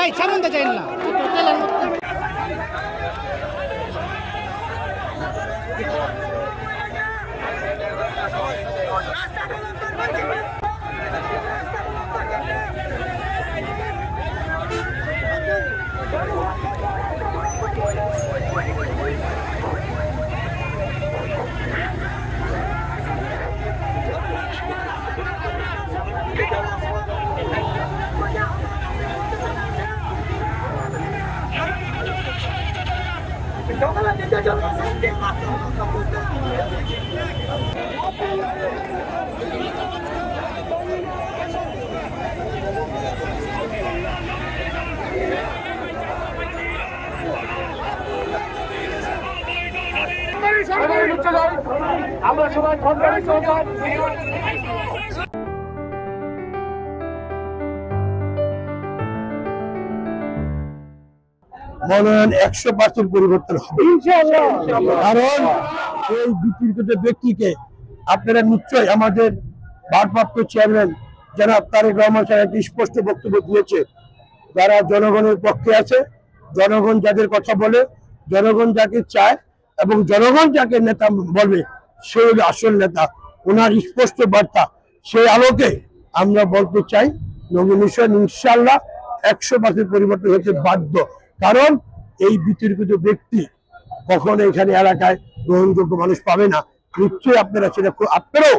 ভাই সামনে যাই না টোটালের মধ্যে আমরা সবাই সরকারি মনোনয়ন 100% পরিবর্তন হবে কারণ এই বিতর্কিত ব্যক্তিকে আপনারা নিশ্চয়ই আমাদের ভারপ্রাপ্ত চেয়ারম্যান জনাব তারেক রহমান সাহেব স্পষ্ট বক্তব্য দিয়েছে, যারা জনগণের পক্ষে আছে, জনগণ যাদের কথা বলে, জনগণ যাকে চায় এবং জনগণ যাকে নেতা বলবে সে হলো আসল নেতা। ওনার স্পষ্ট বার্তা, সেই আলোকে আমরা বলতে চাই নমিনেশন ইনশাআল্লাহ 100% পরিবর্তন হতে বাধ্য। কারণ এই বিতর্কিত ব্যক্তি কখনো এখানে এলাকায় গ্রহণযোগ্য মানুষ পাবে না। নিশ্চয়ই আপনারা সেটা, আপনারাও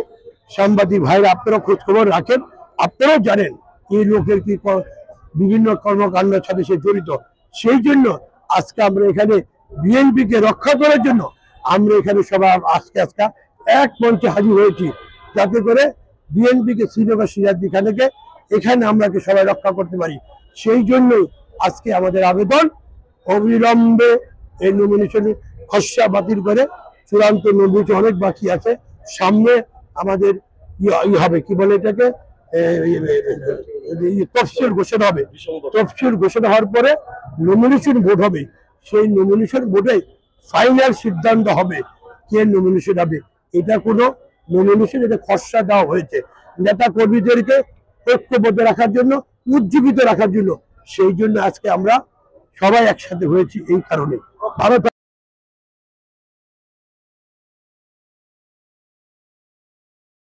সাংবাদিক ভাইরা আপনারাও খোঁজ খবর রাখেন, আপনারাও জানেন এই লোকের কি বিভিন্ন কর্মকাণ্ডের সাথে সে জড়িত। সেই জন্য আজকে আমরা এখানে বিএনপিকে রক্ষা করার জন্য আমরা এখানে সবাই আজকে এক মঞ্চে হাজির হয়েছি, যাতে করে বিএনপিকে শ্রীনগর সিরাজদি খানকে এখানে আমরা সবাই রক্ষা করতে পারি। সেই জন্যই আজকে আমাদের আবেদন, অবিলম্বে এই নমিনেশন খসড়া বাতিল করে চূড়ান্ত নমিনেশন, অনেক বাকি আছে সামনে আমাদের হবে কি বলে এটাকে তফসিল ঘোষণা হবে। তফসিল ঘোষণা হওয়ার পরে নমিনেশন ভোট হবে, সেই নমিনেশন ভোটে ফাইনাল সিদ্ধান্ত হবে কে নমিনেশন হবে। এটা কোনো নমিনেশন, এটা খসড়া দেওয়া হয়েছে নেতা কর্মীদেরকে ঐক্যবদ্ধ রাখার জন্য, উজ্জীবিত রাখার জন্য। সেই জন্য আজকে আমরা সবাই একসাথে হয়েছি এই কারণে।